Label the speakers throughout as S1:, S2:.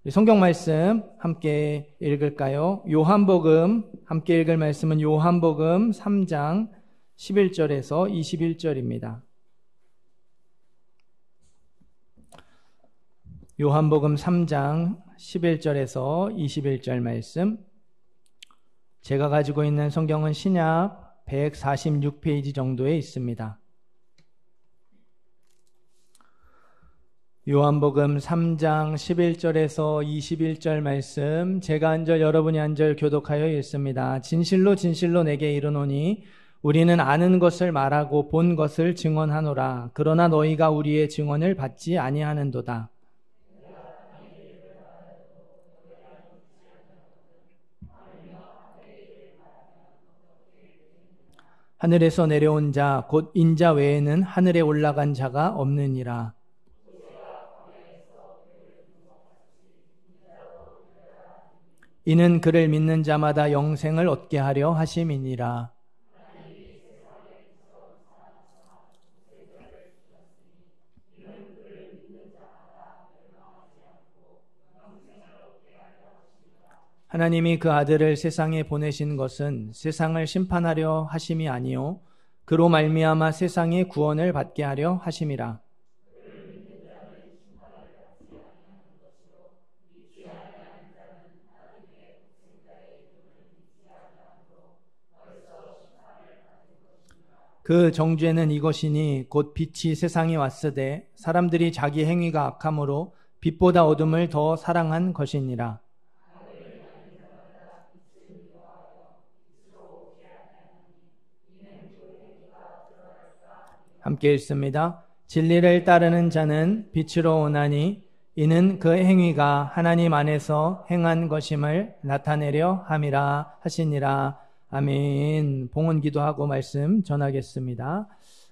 S1: 성경 말씀 함께 읽을까요? 요한복음 함께 읽을 말씀은 요한복음 3장 11절에서 21절입니다. 요한복음 3장 11절에서 21절 말씀. 제가 가지고 있는 성경은 신약 146페이지 정도에 있습니다. 요한복음 3장 11절에서 21절 말씀, 제가 한 절 여러분이 한 절 교독하여 읽습니다. 진실로 진실로 내게 이르노니 우리는 아는 것을 말하고 본 것을 증언하노라. 그러나 너희가 우리의 증언을 받지 아니하는도다. 하늘에서 내려온 자 곧 인자 외에는 하늘에 올라간 자가 없느니라. 이는 그를 믿는 자마다 영생을 얻게 하려 하심이니라. 하나님이 그 아들을 세상에 보내신 것은 세상을 심판하려 하심이 아니요 그로 말미암아 세상의 구원을 받게 하려 하심이라. 그 정죄는 이것이니 곧 빛이 세상에 왔으되 사람들이 자기 행위가 악함으로 빛보다 어둠을 더 사랑한 것이니라. 함께 읽습니다. 진리를 따르는 자는 빛으로 오나니 이는 그 행위가 하나님 안에서 행한 것임을 나타내려 함이라 하시니라. 아멘. 봉헌 기도하고 말씀 전하겠습니다.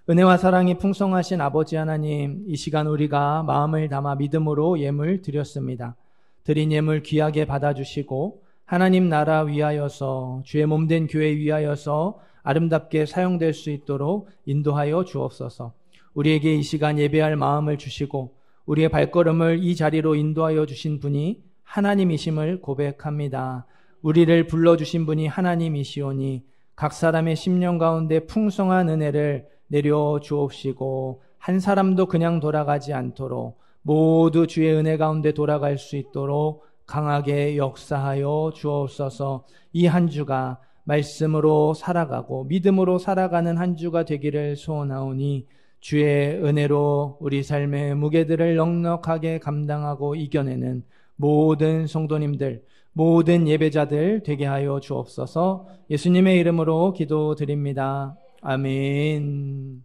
S1: 은혜와 사랑이 풍성하신 아버지 하나님, 이 시간 우리가 마음을 담아 믿음으로 예물 드렸습니다. 드린 예물 귀하게 받아주시고 하나님 나라 위하여서, 주의 몸된 교회 위하여서 아름답게 사용될 수 있도록 인도하여 주옵소서. 우리에게 이 시간 예배할 마음을 주시고 우리의 발걸음을 이 자리로 인도하여 주신 분이 하나님이심을 고백합니다. 우리를 불러주신 분이 하나님이시오니 각 사람의 심령 가운데 풍성한 은혜를 내려 주옵시고 한 사람도 그냥 돌아가지 않도록 모두 주의 은혜 가운데 돌아갈 수 있도록 강하게 역사하여 주옵소서. 이 한 주가 말씀으로 살아가고 믿음으로 살아가는 한 주가 되기를 소원하오니 주의 은혜로 우리 삶의 무게들을 넉넉하게 감당하고 이겨내는 모든 성도님들, 모든 예배자들 되게 하여 주옵소서. 예수님의 이름으로 기도드립니다. 아멘.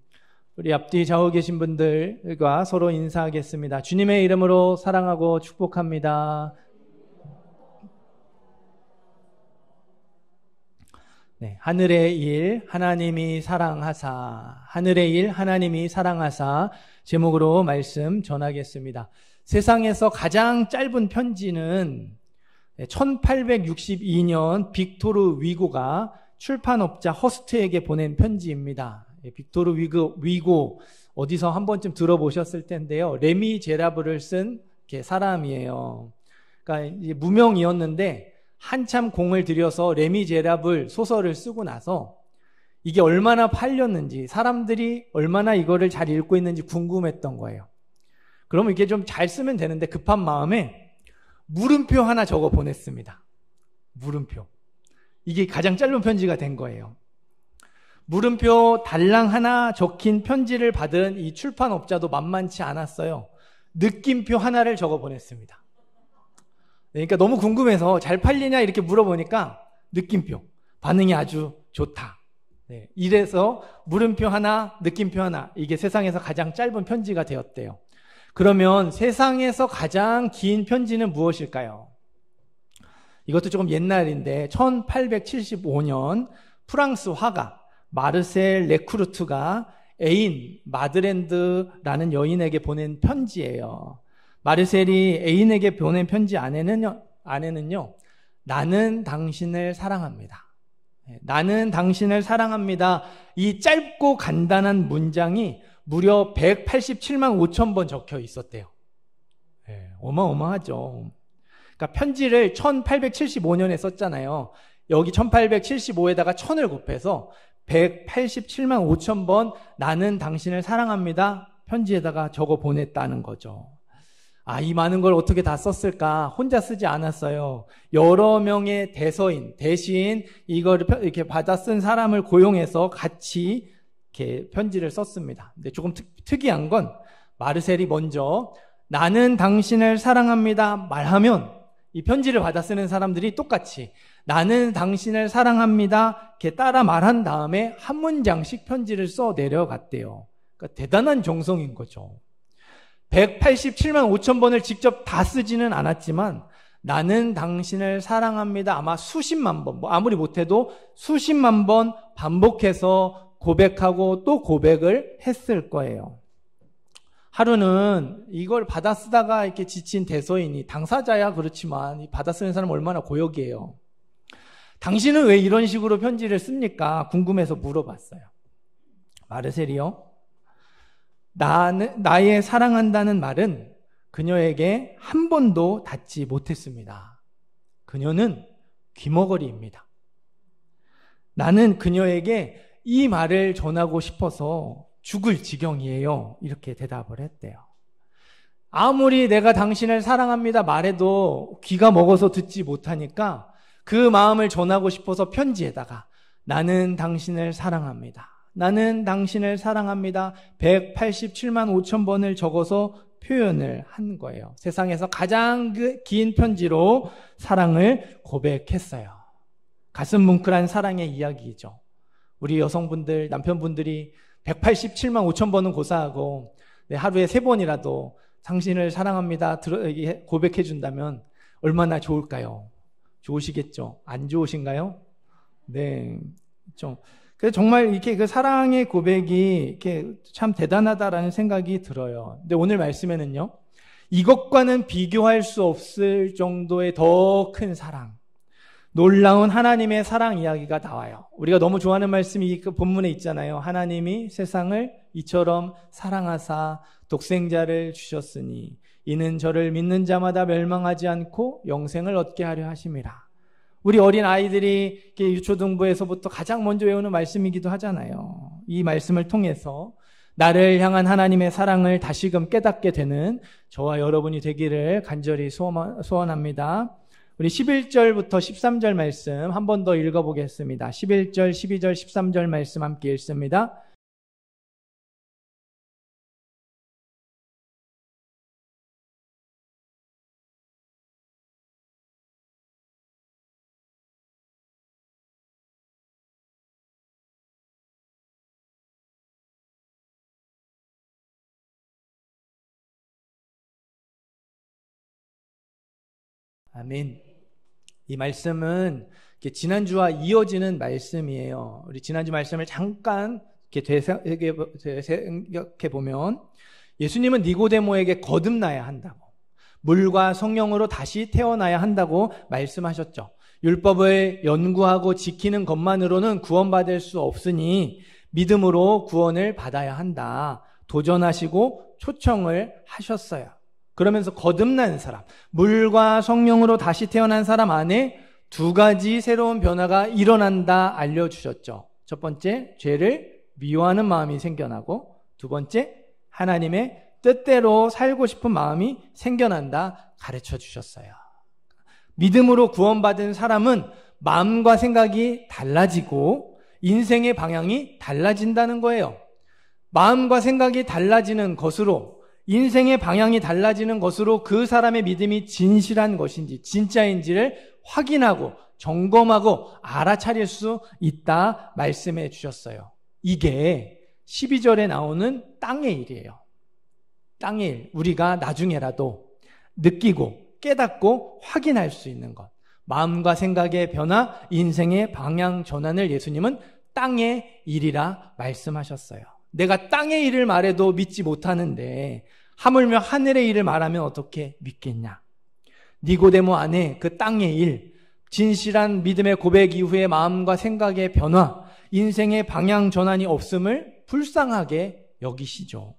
S1: 우리 앞뒤 좌우 계신 분들과 서로 인사하겠습니다. 주님의 이름으로 사랑하고 축복합니다. 네, 하늘의 일 하나님이 사랑하사, 하늘의 일 하나님이 사랑하사 제목으로 말씀 전하겠습니다. 세상에서 가장 짧은 편지는 1862년 빅토르 위고가 출판업자 허스트에게 보낸 편지입니다. 빅토르 위고 어디서 한 번쯤 들어보셨을 텐데요. 레미제라블을 쓴 사람이에요. 그러니까 이제 무명이었는데 한참 공을 들여서 레미제라블 소설을 쓰고 나서 이게 얼마나 팔렸는지, 사람들이 얼마나 이거를 잘 읽고 있는지 궁금했던 거예요. 그러면 이게 좀 잘 쓰면 되는데 급한 마음에 물음표 하나 적어 보냈습니다. 물음표. 이게 가장 짧은 편지가 된 거예요. 물음표 달랑 하나 적힌 편지를 받은 이 출판업자도 만만치 않았어요. 느낌표 하나를 적어 보냈습니다. 그러니까 너무 궁금해서 잘 팔리냐 이렇게 물어보니까 느낌표, 반응이 아주 좋다. 네, 이래서 물음표 하나, 느낌표 하나, 이게 세상에서 가장 짧은 편지가 되었대요. 그러면 세상에서 가장 긴 편지는 무엇일까요? 이것도 조금 옛날인데 1875년 프랑스 화가 마르셀 레크루트가 애인 마드렌드라는 여인에게 보낸 편지예요. 마르셀이 애인에게 보낸 편지 안에는요, 나는 당신을 사랑합니다. 나는 당신을 사랑합니다. 이 짧고 간단한 문장이 무려 187만 5천 번 적혀 있었대요. 어마어마하죠. 그러니까 편지를 1875년에 썼잖아요. 여기 1875에다가 1000을 곱해서 187만 5천 번 나는 당신을 사랑합니다 편지에다가 적어 보냈다는 거죠. 이 많은 걸 어떻게 다 썼을까? 혼자 쓰지 않았어요. 여러 명의 대서인, 대신 이거를 이렇게 받아 쓴 사람을 고용해서 같이 이렇게 편지를 썼습니다. 근데 조금 특이한 건 마르셀이 먼저 나는 당신을 사랑합니다 말하면 이 편지를 받아 쓰는 사람들이 똑같이 나는 당신을 사랑합니다 이렇게 따라 말한 다음에 한 문장씩 편지를 써 내려갔대요. 그러니까 대단한 정성인 거죠. 187만 5천 번을 직접 다 쓰지는 않았지만 나는 당신을 사랑합니다 아마 수십만 번, 아무리 못해도 수십만 번 반복해서 고백하고 또 고백을 했을 거예요. 하루는 이걸 받아 쓰다가 이렇게 지친 대서인이, 당사자야 그렇지만 받아 쓰는 사람은 얼마나 고역이에요. 당신은 왜 이런 식으로 편지를 씁니까? 궁금해서 물어봤어요. 마르셀이요, 나의 사랑한다는 말은 그녀에게 한 번도 닿지 못했습니다. 그녀는 귀머거리입니다. 나는 그녀에게 이 말을 전하고 싶어서 죽을 지경이에요. 이렇게 대답을 했대요. 아무리 내가 당신을 사랑합니다 말해도 귀가 먹어서 듣지 못하니까 그 마음을 전하고 싶어서 편지에다가 나는 당신을 사랑합니다. 나는 당신을 사랑합니다. 187만 5천 번을 적어서 표현을 한 거예요. 세상에서 가장 긴 편지로 사랑을 고백했어요. 가슴 뭉클한 사랑의 이야기죠. 우리 여성분들, 남편분들이 187만 5천 번은 고사하고 하루에 3번이라도 당신을 사랑합니다 고백해 준다면 얼마나 좋을까요? 좋으시겠죠? 안 좋으신가요? 네, 좀. 그래서 정말 이렇게 그 사랑의 고백이 이렇게 참 대단하다라는 생각이 들어요. 근데 오늘 말씀에는요, 이것과는 비교할 수 없을 정도의 더 큰 사랑, 놀라운 하나님의 사랑 이야기가 나와요. 우리가 너무 좋아하는 말씀이 그 본문에 있잖아요. 하나님이 세상을 이처럼 사랑하사 독생자를 주셨으니 이는 저를 믿는 자마다 멸망하지 않고 영생을 얻게 하려 하심이라. 우리 어린 아이들이 유초등부에서부터 가장 먼저 외우는 말씀이기도 하잖아요. 이 말씀을 통해서 나를 향한 하나님의 사랑을 다시금 깨닫게 되는 저와 여러분이 되기를 간절히 소원합니다. 우리 11절부터 13절 말씀 한 번 더 읽어보겠습니다. 11절, 12절, 13절 말씀 함께 읽습니다. 아멘. 이 말씀은 지난주와 이어지는 말씀이에요. 우리 지난주 말씀을 잠깐 이렇게 되새겨 보면 예수님은 니고데모에게 거듭나야 한다고, 물과 성령으로 다시 태어나야 한다고 말씀하셨죠. 율법을 연구하고 지키는 것만으로는 구원받을 수 없으니 믿음으로 구원을 받아야 한다. 도전하시고 초청을 하셨어요. 그러면서 거듭난 사람, 물과 성령으로 다시 태어난 사람 안에 2가지 새로운 변화가 일어난다 알려주셨죠. 첫 번째, 죄를 미워하는 마음이 생겨나고, 2번째, 하나님의 뜻대로 살고 싶은 마음이 생겨난다 가르쳐 주셨어요. 믿음으로 구원받은 사람은 마음과 생각이 달라지고 인생의 방향이 달라진다는 거예요. 마음과 생각이 달라지는 것으로, 인생의 방향이 달라지는 것으로 그 사람의 믿음이 진실한 것인지 진짜인지를 확인하고 점검하고 알아차릴 수 있다 말씀해 주셨어요. 이게 12절에 나오는 땅의 일이에요. 땅의 일, 우리가 나중에라도 느끼고 깨닫고 확인할 수 있는 것, 마음과 생각의 변화, 인생의 방향 전환을 예수님은 땅의 일이라 말씀하셨어요. 내가 땅의 일을 말해도 믿지 못하는데 하물며 하늘의 일을 말하면 어떻게 믿겠냐? 니고데모 안에 그 땅의 일, 진실한 믿음의 고백 이후에 마음과 생각의 변화, 인생의 방향 전환이 없음을 불쌍하게 여기시죠.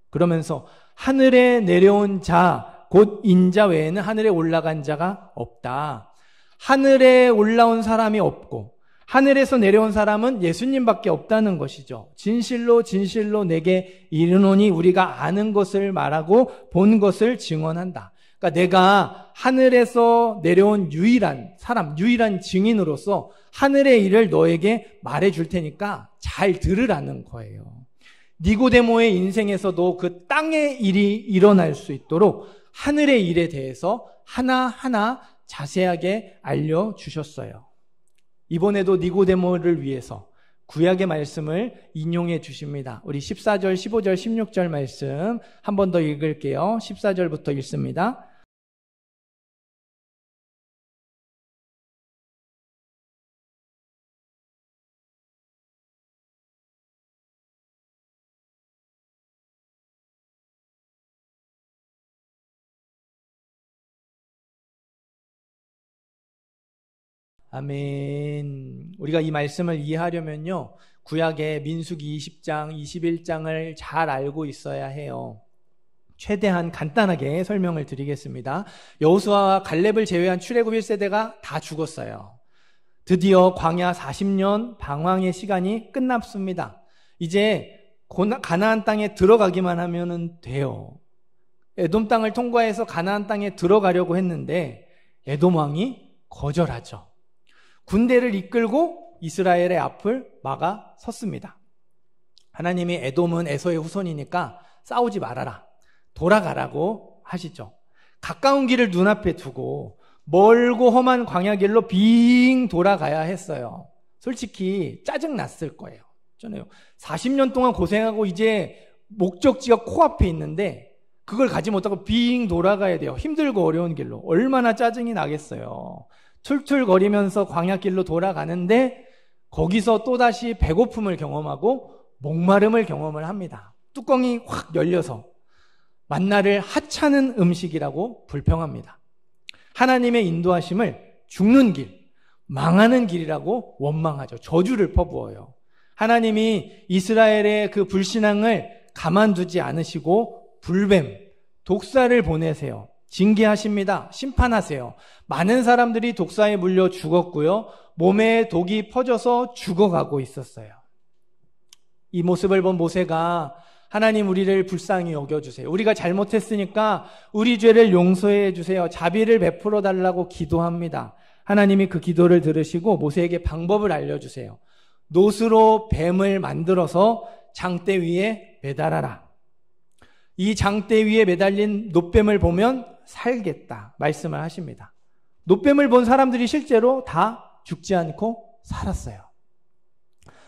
S1: 그러면서 하늘에 내려온 자 곧 인자 외에는 하늘에 올라간 자가 없다. 하늘에 올라온 사람이 없고 하늘에서 내려온 사람은 예수님밖에 없다는 것이죠. 진실로 진실로 내게 이르노니 우리가 아는 것을 말하고 본 것을 증언한다. 그러니까 내가 하늘에서 내려온 유일한 사람, 유일한 증인으로서 하늘의 일을 너에게 말해줄 테니까 잘 들으라는 거예요. 니고데모의 인생에서도 그 땅의 일이 일어날 수 있도록 하늘의 일에 대해서 하나하나 자세하게 알려주셨어요. 이번에도 니고데모를 위해서 구약의 말씀을 인용해 주십니다. 우리 14절, 15절, 16절 말씀 한 번 더 읽을게요. 14절부터 읽습니다. 아멘. 우리가 이 말씀을 이해하려면요, 구약의 민수기 20장, 21장을 잘 알고 있어야 해요. 최대한 간단하게 설명을 드리겠습니다. 여호수아와 갈렙을 제외한 출애굽 1세대가 다 죽었어요. 드디어 광야 40년 방황의 시간이 끝났습니다. 이제 가나안 땅에 들어가기만 하면 돼요. 에돔 땅을 통과해서 가나안 땅에 들어가려고 했는데 에돔 왕이 거절하죠. 군대를 이끌고 이스라엘의 앞을 막아 섰습니다. 하나님이 에돔은 에서의 후손이니까 싸우지 말아라, 돌아가라고 하시죠. 가까운 길을 눈앞에 두고 멀고 험한 광야길로 빙 돌아가야 했어요. 솔직히 짜증났을 거예요. 저는 40년 동안 고생하고 이제 목적지가 코앞에 있는데 그걸 가지 못하고 빙 돌아가야 돼요. 힘들고 어려운 길로. 얼마나 짜증이 나겠어요. 툴툴거리면서 광야길로 돌아가는데 거기서 또다시 배고픔을 경험하고 목마름을 경험을 합니다. 뚜껑이 확 열려서 만나를 하찮은 음식이라고 불평합니다. 하나님의 인도하심을 죽는 길, 망하는 길이라고 원망하죠. 저주를 퍼부어요. 하나님이 이스라엘의 그 불신앙을 가만두지 않으시고 불뱀, 독사를 보내세요. 징계하십니다. 심판하세요. 많은 사람들이 독사에 물려 죽었고요. 몸에 독이 퍼져서 죽어가고 있었어요. 이 모습을 본 모세가 하나님 우리를 불쌍히 여겨주세요. 우리가 잘못했으니까 우리 죄를 용서해 주세요. 자비를 베풀어 달라고 기도합니다. 하나님이 그 기도를 들으시고 모세에게 방법을 알려주세요. 놋으로 뱀을 만들어서 장대 위에 매달아라. 이 장대 위에 매달린 놋뱀을 보면 살겠다 말씀을 하십니다. 놋뱀을 본 사람들이 실제로 다 죽지 않고 살았어요.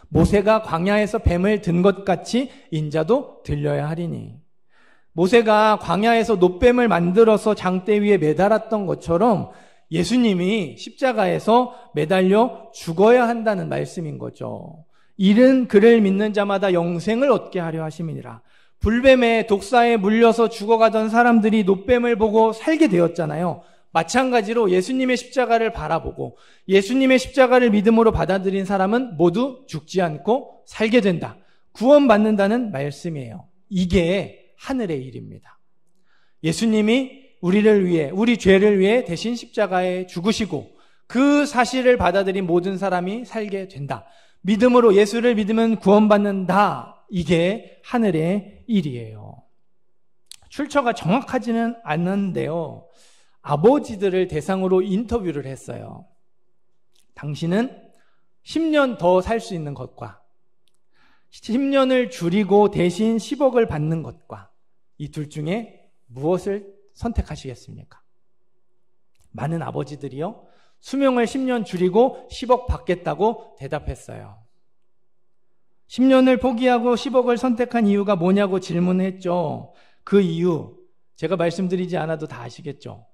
S1: 모세가 광야에서 뱀을 든 것 같이 인자도 들려야 하리니. 모세가 광야에서 놋뱀을 만들어서 장대 위에 매달았던 것처럼 예수님이 십자가에서 매달려 죽어야 한다는 말씀인 거죠. 이는 그를 믿는 자마다 영생을 얻게 하려 하심이니라. 불뱀의 독사에 물려서 죽어가던 사람들이 놋뱀을 보고 살게 되었잖아요. 마찬가지로 예수님의 십자가를 바라보고 예수님의 십자가를 믿음으로 받아들인 사람은 모두 죽지 않고 살게 된다. 구원받는다는 말씀이에요. 이게 하늘의 일입니다. 예수님이 우리를 위해, 우리 죄를 위해 대신 십자가에 죽으시고 그 사실을 받아들인 모든 사람이 살게 된다. 믿음으로 예수를 믿으면 구원받는다. 이게 하늘의 일이에요. 출처가 정확하지는 않는데요. 아버지들을 대상으로 인터뷰를 했어요. 당신은 10년 더 살 수 있는 것과 10년을 줄이고 대신 10억을 받는 것과 이 둘 중에 무엇을 선택하시겠습니까? 많은 아버지들이요, 수명을 10년 줄이고 10억 받겠다고 대답했어요. 10년을 포기하고 10억을 선택한 이유가 뭐냐고 질문했죠. 그 이유 제가 말씀드리지 않아도 다 아시겠죠?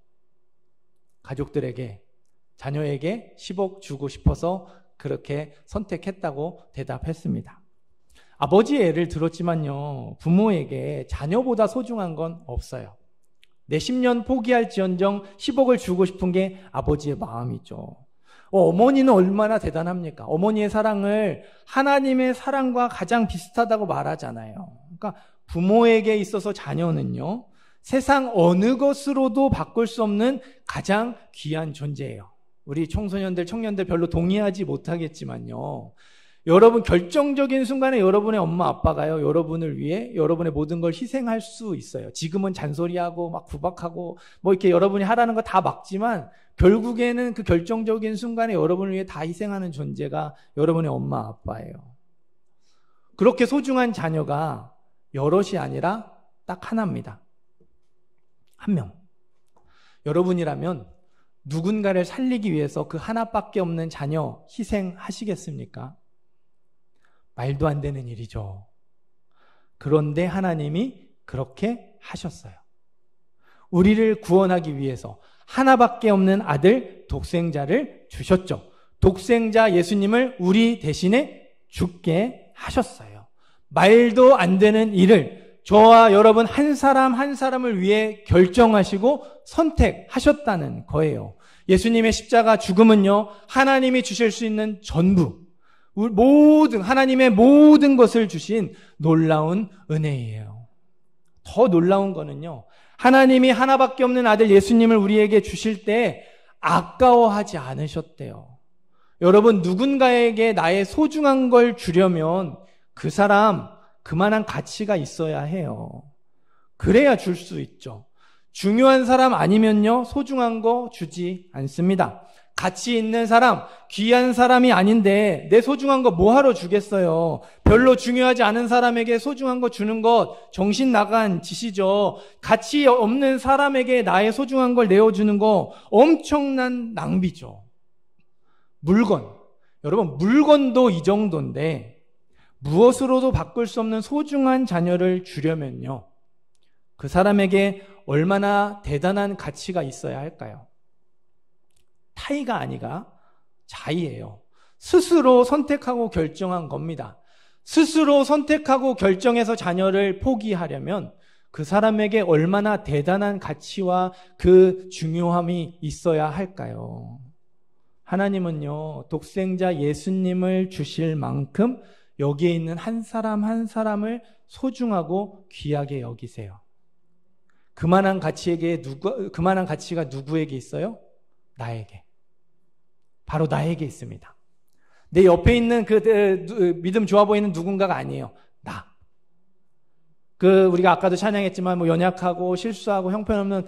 S1: 가족들에게, 자녀에게 10억 주고 싶어서 그렇게 선택했다고 대답했습니다. 아버지의 예를 들었지만요, 부모에게 자녀보다 소중한 건 없어요. 내 10년 포기할지언정 10억을 주고 싶은 게 아버지의 마음이죠. 어머니는 얼마나 대단합니까? 어머니의 사랑을 하나님의 사랑과 가장 비슷하다고 말하잖아요. 그러니까 부모에게 있어서 자녀는요, 세상 어느 것으로도 바꿀 수 없는 가장 귀한 존재예요. 우리 청소년들, 청년들 별로 동의하지 못하겠지만요. 여러분 결정적인 순간에 여러분의 엄마 아빠가요, 여러분을 위해 여러분의 모든 걸 희생할 수 있어요. 지금은 잔소리하고 막 구박하고 뭐 이렇게 여러분이 하라는 거 다 막지만 결국에는 그 결정적인 순간에 여러분을 위해 다 희생하는 존재가 여러분의 엄마 아빠예요. 그렇게 소중한 자녀가 여럿이 아니라 딱 하나입니다. 한 명. 여러분이라면 누군가를 살리기 위해서 그 하나밖에 없는 자녀 희생하시겠습니까? 말도 안 되는 일이죠. 그런데 하나님이 그렇게 하셨어요. 우리를 구원하기 위해서 하나밖에 없는 아들 독생자를 주셨죠. 독생자 예수님을 우리 대신에 죽게 하셨어요. 말도 안 되는 일을 저와 여러분 한 사람 한 사람을 위해 결정하시고 선택하셨다는 거예요. 예수님의 십자가 죽음은요, 하나님이 주실 수 있는 전부, 하나님의 모든 것을 주신 놀라운 은혜예요. 더 놀라운 거는요, 하나님이 하나밖에 없는 아들 예수님을 우리에게 주실 때 아까워하지 않으셨대요. 여러분, 누군가에게 나의 소중한 걸 주려면 그 사람 그만한 가치가 있어야 해요. 그래야 줄 수 있죠. 중요한 사람 아니면요, 소중한 거 주지 않습니다. 가치 있는 사람, 귀한 사람이 아닌데 내 소중한 거 뭐하러 주겠어요. 별로 중요하지 않은 사람에게 소중한 거 주는 것 정신 나간 짓이죠. 가치 없는 사람에게 나의 소중한 걸 내어주는 거 엄청난 낭비죠. 물건, 여러분 물건도 이 정도인데 무엇으로도 바꿀 수 없는 소중한 자녀를 주려면요, 그 사람에게 얼마나 대단한 가치가 있어야 할까요? 타의가 아니라 자의예요. 스스로 선택하고 결정한 겁니다. 스스로 선택하고 결정해서 자녀를 포기하려면 그 사람에게 얼마나 대단한 가치와 그 중요함이 있어야 할까요? 하나님은요, 독생자 예수님을 주실 만큼 여기에 있는 한 사람 한 사람을 소중하고 귀하게 여기세요. 그만한 가치가 누구에게 있어요? 나에게. 바로 나에게 있습니다. 내 옆에 있는 믿음 좋아 보이는 누군가가 아니에요. 나. 우리가 아까도 찬양했지만 연약하고 실수하고 형편없는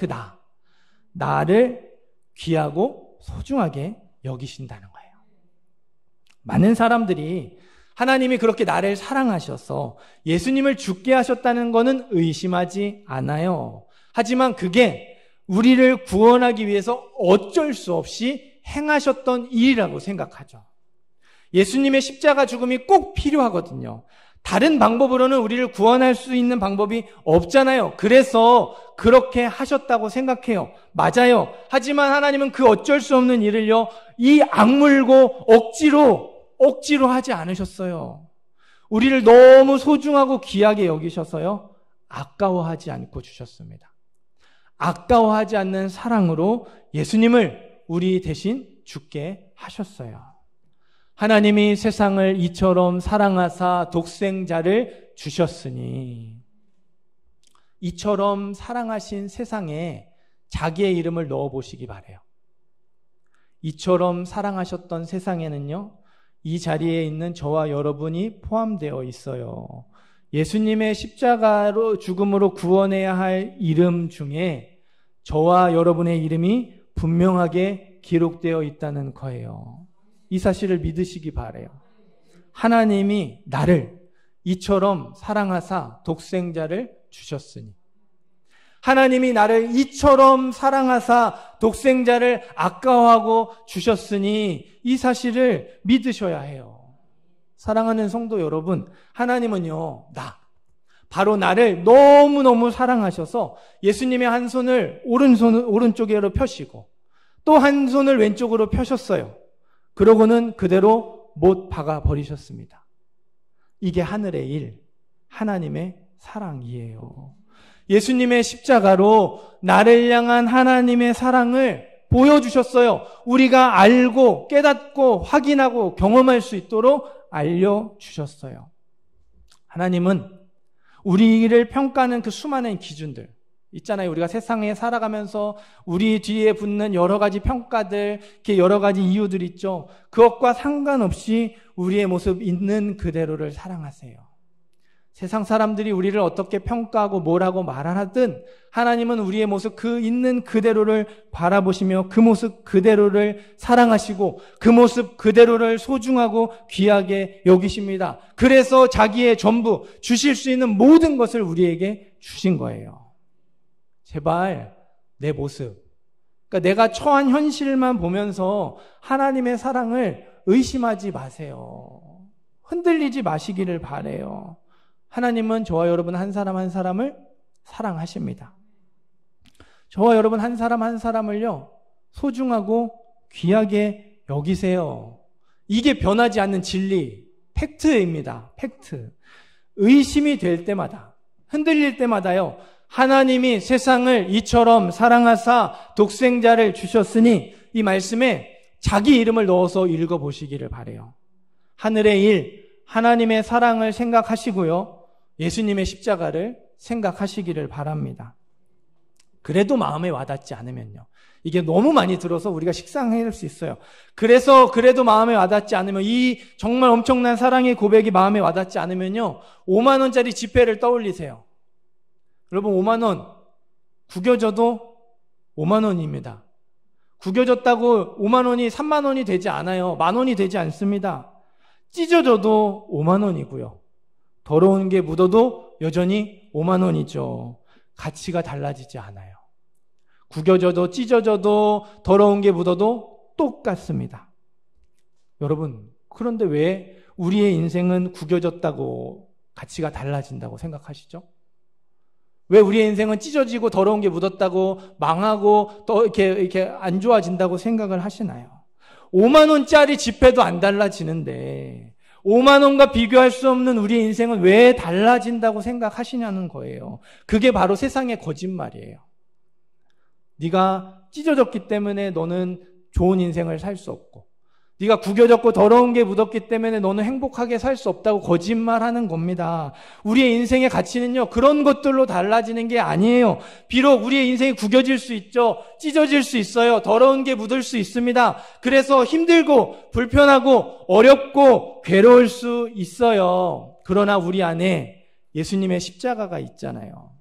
S1: 나를 귀하고 소중하게 여기신다는 거예요. 많은 사람들이 하나님이 그렇게 나를 사랑하셔서 예수님을 죽게 하셨다는 것은 의심하지 않아요. 하지만 그게 우리를 구원하기 위해서 어쩔 수 없이 행하셨던 일이라고 생각하죠. 예수님의 십자가 죽음이 꼭 필요하거든요. 다른 방법으로는 우리를 구원할 수 있는 방법이 없잖아요. 그래서 그렇게 하셨다고 생각해요. 맞아요. 하지만 하나님은 그 어쩔 수 없는 일을요, 이 악물고 억지로 하지 않으셨어요. 우리를 너무 소중하고 귀하게 여기셔서요, 아까워하지 않고 주셨습니다. 아까워하지 않는 사랑으로 예수님을 우리 대신 죽게 하셨어요. 하나님이 세상을 이처럼 사랑하사 독생자를 주셨으니, 이처럼 사랑하신 세상에 자기의 이름을 넣어보시기 바라요. 이처럼 사랑하셨던 세상에는요, 이 자리에 있는 저와 여러분이 포함되어 있어요. 예수님의 십자가로 죽음으로 구원해야 할 이름 중에 저와 여러분의 이름이 분명하게 기록되어 있다는 거예요. 이 사실을 믿으시기 바라요. 하나님이 나를 이처럼 사랑하사 독생자를 주셨으니, 하나님이 나를 이처럼 사랑하사 독생자를 아까워하고 주셨으니 이 사실을 믿으셔야 해요. 사랑하는 성도 여러분, 하나님은요, 바로 나를 너무너무 사랑하셔서 예수님의 한 손을 오른쪽으로 펴시고 또 한 손을 왼쪽으로 펴셨어요. 그러고는 그대로 못 박아 버리셨습니다. 이게 하늘의 일, 하나님의 사랑이에요. 예수님의 십자가로 나를 향한 하나님의 사랑을 보여주셨어요. 우리가 알고 깨닫고 확인하고 경험할 수 있도록 알려주셨어요. 하나님은 우리를 평가하는 그 수많은 기준들, 있잖아요. 우리가 세상에 살아가면서 우리 뒤에 붙는 여러 가지 평가들, 이렇게 여러 가지 이유들 있죠. 그것과 상관없이 우리의 모습 있는 그대로를 사랑하세요. 세상 사람들이 우리를 어떻게 평가하고 뭐라고 말하든 하나님은 우리의 모습 그 있는 그대로를 바라보시며 그 모습 그대로를 사랑하시고 그 모습 그대로를 소중하고 귀하게 여기십니다. 그래서 자기의 전부 주실 수 있는 모든 것을 우리에게 주신 거예요. 제발 내 모습, 그러니까 내가 처한 현실만 보면서 하나님의 사랑을 의심하지 마세요. 흔들리지 마시기를 바라요. 하나님은 저와 여러분 한 사람 한 사람을 사랑하십니다. 저와 여러분 한 사람 한 사람을요, 소중하고 귀하게 여기세요. 이게 변하지 않는 진리, 팩트입니다. 팩트. 의심이 될 때마다, 흔들릴 때마다요, 하나님이 세상을 이처럼 사랑하사 독생자를 주셨으니 이 말씀에 자기 이름을 넣어서 읽어보시기를 바라요. 하늘의 일, 하나님의 사랑을 생각하시고요, 예수님의 십자가를 생각하시기를 바랍니다. 그래도 마음에 와닿지 않으면요. 이게 너무 많이 들어서 우리가 식상할 수 있어요. 그래도 마음에 와닿지 않으면, 이 정말 엄청난 사랑의 고백이 마음에 와닿지 않으면요, 5만 원짜리 지폐를 떠올리세요. 여러분, 5만 원 구겨져도 5만 원입니다. 구겨졌다고 5만 원이 3만 원이 되지 않아요. 만 원이 되지 않습니다. 찢어져도 5만 원이고요. 더러운 게 묻어도 여전히 5만 원이죠. 가치가 달라지지 않아요. 구겨져도 찢어져도 더러운 게 묻어도 똑같습니다. 여러분, 그런데 왜 우리의 인생은 구겨졌다고 가치가 달라진다고 생각하시죠? 왜 우리의 인생은 찢어지고 더러운 게 묻었다고 망하고 또 이렇게 안 좋아진다고 생각을 하시나요? 5만 원짜리 지폐도 안 달라지는데 5만 원과 비교할 수 없는 우리의 인생은 왜 달라진다고 생각하시냐는 거예요. 그게 바로 세상의 거짓말이에요. 네가 찢어졌기 때문에 너는 좋은 인생을 살 수 없고, 네가 구겨졌고 더러운 게 묻었기 때문에 너는 행복하게 살 수 없다고 거짓말하는 겁니다. 우리의 인생의 가치는요, 그런 것들로 달라지는 게 아니에요. 비록 우리의 인생이 구겨질 수 있죠. 찢어질 수 있어요. 더러운 게 묻을 수 있습니다. 그래서 힘들고 불편하고 어렵고 괴로울 수 있어요. 그러나 우리 안에 예수님의 십자가가 있잖아요.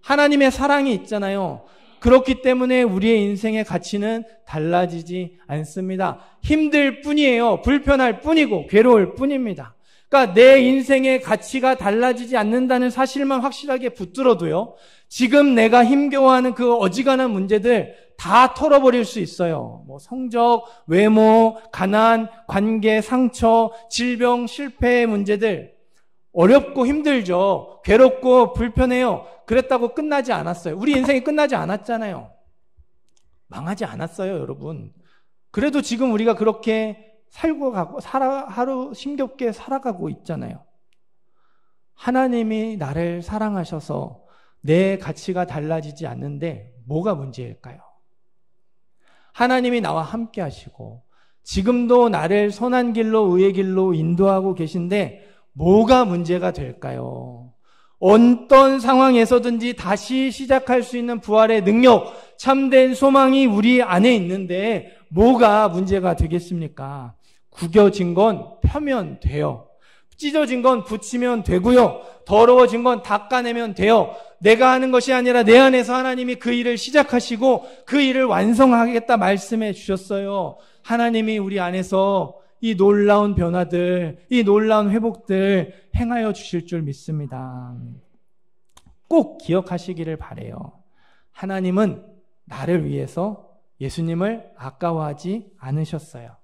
S1: 하나님의 사랑이 있잖아요. 그렇기 때문에 우리의 인생의 가치는 달라지지 않습니다. 힘들 뿐이에요. 불편할 뿐이고 괴로울 뿐입니다. 그러니까 내 인생의 가치가 달라지지 않는다는 사실만 확실하게 붙들어도요, 지금 내가 힘겨워하는 그 어지간한 문제들 다 털어버릴 수 있어요. 뭐 성적, 외모, 가난, 관계, 상처, 질병, 실패의 문제들, 어렵고 힘들죠. 괴롭고 불편해요. 그랬다고 끝나지 않았어요. 우리 인생이 끝나지 않았잖아요. 망하지 않았어요, 여러분. 그래도 지금 우리가 그렇게 살고 가고 하루 힘겹게 살아가고 있잖아요. 하나님이 나를 사랑하셔서 내 가치가 달라지지 않는데 뭐가 문제일까요? 하나님이 나와 함께 하시고 지금도 나를 선한 길로, 의의 길로 인도하고 계신데 뭐가 문제가 될까요? 어떤 상황에서든지 다시 시작할 수 있는 부활의 능력, 참된 소망이 우리 안에 있는데 뭐가 문제가 되겠습니까? 구겨진 건 펴면 돼요. 찢어진 건 붙이면 되고요. 더러워진 건 닦아내면 돼요. 내가 하는 것이 아니라 내 안에서 하나님이 그 일을 시작하시고 그 일을 완성하겠다 말씀해 주셨어요. 하나님이 우리 안에서 이 놀라운 변화들, 이 놀라운 회복들 행하여 주실 줄 믿습니다. 꼭 기억하시기를 바라요. 하나님은 나를 위해서 예수님을 아까워하지 않으셨어요.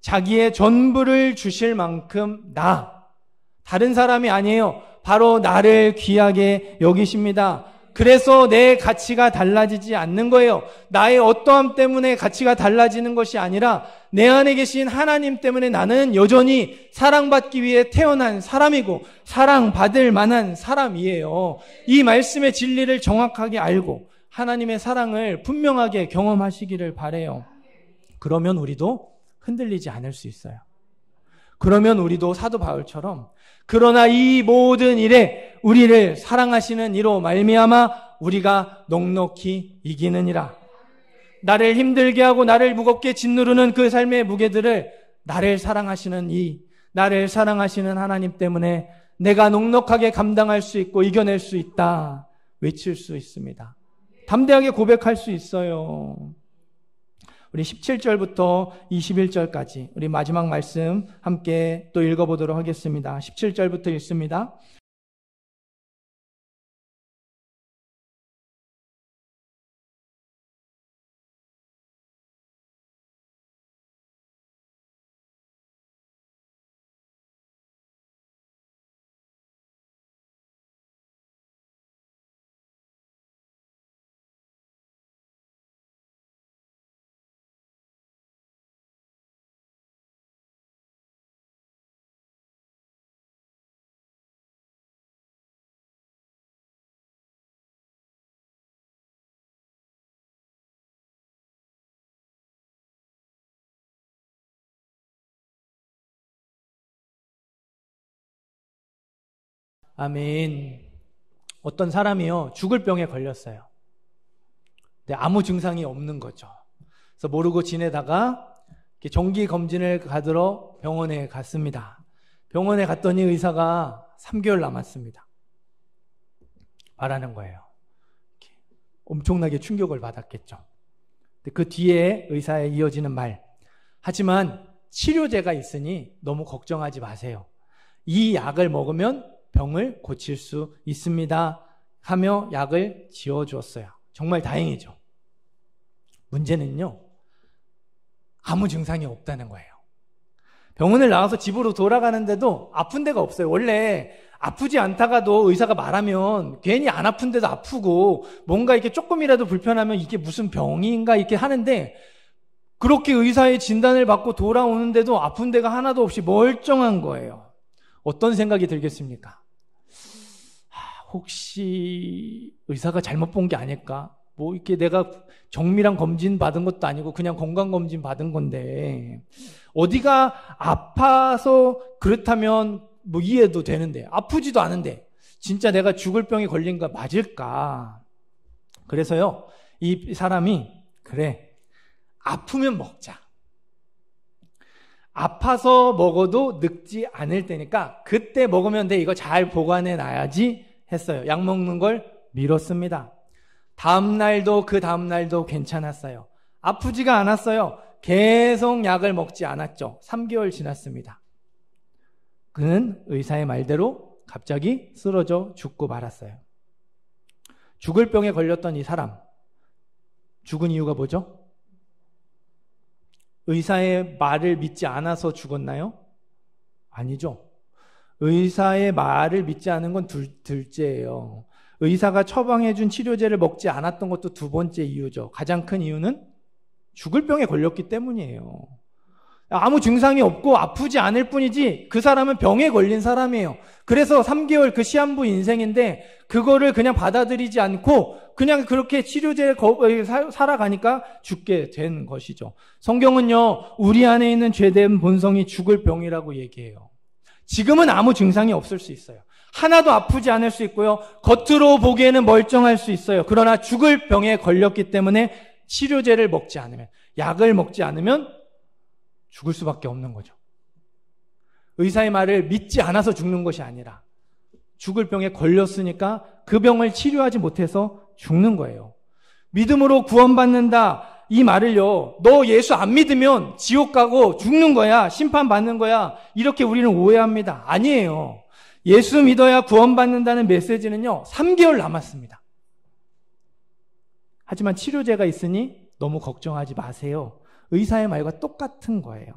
S1: 자기의 전부를 주실 만큼 다른 사람이 아니에요. 바로 나를 귀하게 여기십니다. 그래서 내 가치가 달라지지 않는 거예요. 나의 어떠함 때문에 가치가 달라지는 것이 아니라 내 안에 계신 하나님 때문에 나는 여전히 사랑받기 위해 태어난 사람이고 사랑받을 만한 사람이에요. 이 말씀의 진리를 정확하게 알고 하나님의 사랑을 분명하게 경험하시기를 바라요. 그러면 우리도 흔들리지 않을 수 있어요. 그러면 우리도 사도 바울처럼 그러나 이 모든 일에 우리를 사랑하시는 이로 말미암아 우리가 넉넉히 이기느니라. 나를 힘들게 하고 나를 무겁게 짓누르는 그 삶의 무게들을 나를 사랑하시는 하나님 때문에 내가 넉넉하게 감당할 수 있고 이겨낼 수 있다. 외칠 수 있습니다. 담대하게 고백할 수 있어요. 우리 17절부터 21절까지 우리 마지막 말씀 함께 또 읽어보도록 하겠습니다. 17절부터 읽습니다. 아멘. 어떤 사람이요, 죽을 병에 걸렸어요. 근데 아무 증상이 없는 거죠. 그래서 모르고 지내다가 정기 검진을 받으러 병원에 갔습니다. 병원에 갔더니 의사가 3개월 남았습니다. 말하는 거예요. 엄청나게 충격을 받았겠죠. 근데 그 뒤에 의사에 이어지는 말. 하지만 치료제가 있으니 너무 걱정하지 마세요. 이 약을 먹으면 병을 고칠 수 있습니다. 하며 약을 지어주었어요. 정말 다행이죠. 문제는요, 아무 증상이 없다는 거예요. 병원을 나와서 집으로 돌아가는데도 아픈 데가 없어요. 원래 아프지 않다가도 의사가 말하면 괜히 안 아픈데도 아프고 뭔가 이렇게 조금이라도 불편하면 이게 무슨 병인가 이렇게 하는데, 그렇게 의사의 진단을 받고 돌아오는데도 아픈 데가 하나도 없이 멀쩡한 거예요. 어떤 생각이 들겠습니까? 혹시 의사가 잘못 본 게 아닐까? 뭐 이렇게 내가 정밀한 검진 받은 것도 아니고 그냥 건강검진 받은 건데 어디가 아파서 그렇다면 뭐 이해도 되는데 아프지도 않은데 진짜 내가 죽을 병에 걸린 거 맞을까? 그래서요, 이 사람이 그래, 아프면 먹자. 아파서 먹어도 늙지 않을 때니까 그때 먹으면 돼. 이거 잘 보관해 놔야지 했어요. 약 먹는 걸 미뤘습니다. 다음날도 그 다음날도 괜찮았어요. 아프지가 않았어요. 계속 약을 먹지 않았죠. 3개월 지났습니다. 그는 의사의 말대로 갑자기 쓰러져 죽고 말았어요. 죽을 병에 걸렸던 이 사람, 죽은 이유가 뭐죠? 의사의 말을 믿지 않아서 죽었나요? 아니죠. 의사의 말을 믿지 않은 건 둘째예요. 의사가 처방해준 치료제를 먹지 않았던 것도 두 번째 이유죠. 가장 큰 이유는 죽을 병에 걸렸기 때문이에요. 아무 증상이 없고 아프지 않을 뿐이지 그 사람은 병에 걸린 사람이에요. 그래서 3개월 그 시한부 인생인데 그거를 그냥 받아들이지 않고 그냥 그렇게 치료제를 살아가니까 죽게 된 것이죠. 성경은요, 우리 안에 있는 죄된 본성이 죽을 병이라고 얘기해요. 지금은 아무 증상이 없을 수 있어요. 하나도 아프지 않을 수 있고요. 겉으로 보기에는 멀쩡할 수 있어요. 그러나 죽을 병에 걸렸기 때문에 치료제를 먹지 않으면, 약을 먹지 않으면 죽을 수밖에 없는 거죠. 의사의 말을 믿지 않아서 죽는 것이 아니라 죽을 병에 걸렸으니까 그 병을 치료하지 못해서 죽는 거예요. 믿음으로 구원받는다, 이 말을요, 너 예수 안 믿으면 지옥 가고 죽는 거야, 심판받는 거야, 이렇게 우리는 오해합니다. 아니에요. 예수 믿어야 구원받는다는 메시지는요, 3개월 남았습니다. 하지만 치료제가 있으니 너무 걱정하지 마세요. 의사의 말과 똑같은 거예요.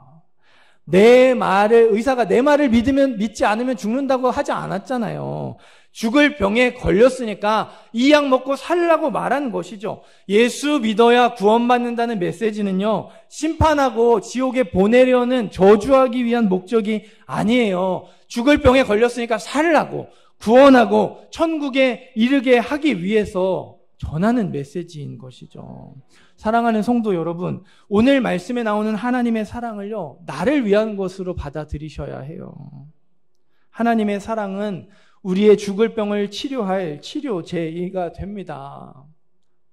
S1: 의사가 내 말을 믿지 않으면 죽는다고 하지 않았잖아요. 죽을 병에 걸렸으니까 이 약 먹고 살라고 말한 것이죠. 예수 믿어야 구원받는다는 메시지는요, 심판하고 지옥에 보내려는 저주하기 위한 목적이 아니에요. 죽을 병에 걸렸으니까 살라고, 구원하고 천국에 이르게 하기 위해서 전하는 메시지인 것이죠. 사랑하는 성도 여러분, 오늘 말씀에 나오는 하나님의 사랑을요, 나를 위한 것으로 받아들이셔야 해요. 하나님의 사랑은 우리의 죽을 병을 치료할 치료제가 됩니다.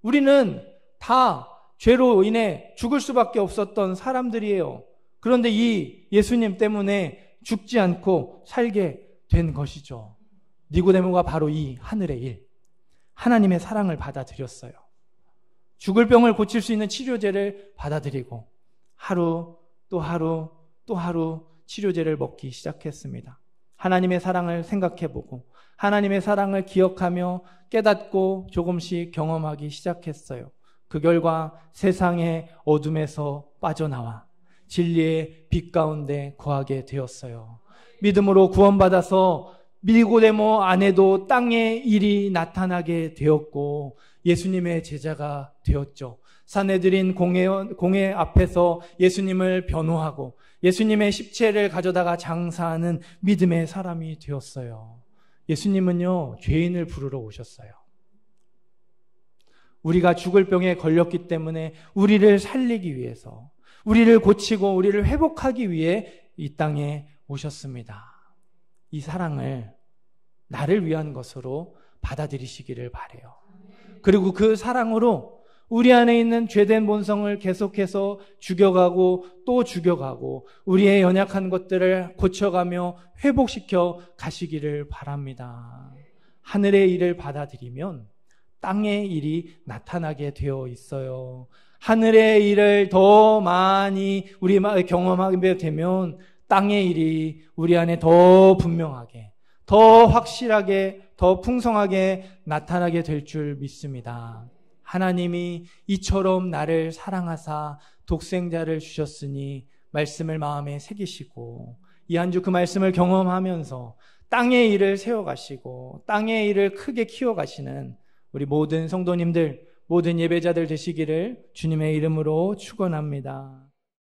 S1: 우리는 다 죄로 인해 죽을 수밖에 없었던 사람들이에요. 그런데 이 예수님 때문에 죽지 않고 살게 된 것이죠. 니고데모가 바로 이 하늘의 일, 하나님의 사랑을 받아들였어요. 죽을 병을 고칠 수 있는 치료제를 받아들이고 하루 또 하루 또 하루 치료제를 먹기 시작했습니다. 하나님의 사랑을 생각해보고 하나님의 사랑을 기억하며 깨닫고 조금씩 경험하기 시작했어요. 그 결과 세상의 어둠에서 빠져나와 진리의 빛 가운데 거하게 되었어요. 믿음으로 구원받아서 니고데모 안에도 땅의 일이 나타나게 되었고 예수님의 제자가 되었죠. 사내들인 공회 앞에서 예수님을 변호하고 예수님의 십체를 가져다가 장사하는 믿음의 사람이 되었어요. 예수님은요, 죄인을 부르러 오셨어요. 우리가 죽을 병에 걸렸기 때문에 우리를 살리기 위해서, 우리를 고치고 우리를 회복하기 위해 이 땅에 오셨습니다. 이 사랑을 나를 위한 것으로 받아들이시기를 바라요. 그리고 그 사랑으로 우리 안에 있는 죄된 본성을 계속해서 죽여가고 또 죽여가고 우리의 연약한 것들을 고쳐가며 회복시켜 가시기를 바랍니다. 하늘의 일을 받아들이면 땅의 일이 나타나게 되어 있어요. 하늘의 일을 더 많이 우리 경험하게 되면 땅의 일이 우리 안에 더 분명하게, 더 확실하게, 더 풍성하게 나타나게 될 줄 믿습니다. 하나님이 이처럼 나를 사랑하사 독생자를 주셨으니 말씀을 마음에 새기시고 이 한 주 그 말씀을 경험하면서 땅의 일을 세워가시고 땅의 일을 크게 키워가시는 우리 모든 성도님들, 모든 예배자들 되시기를 주님의 이름으로 축원합니다.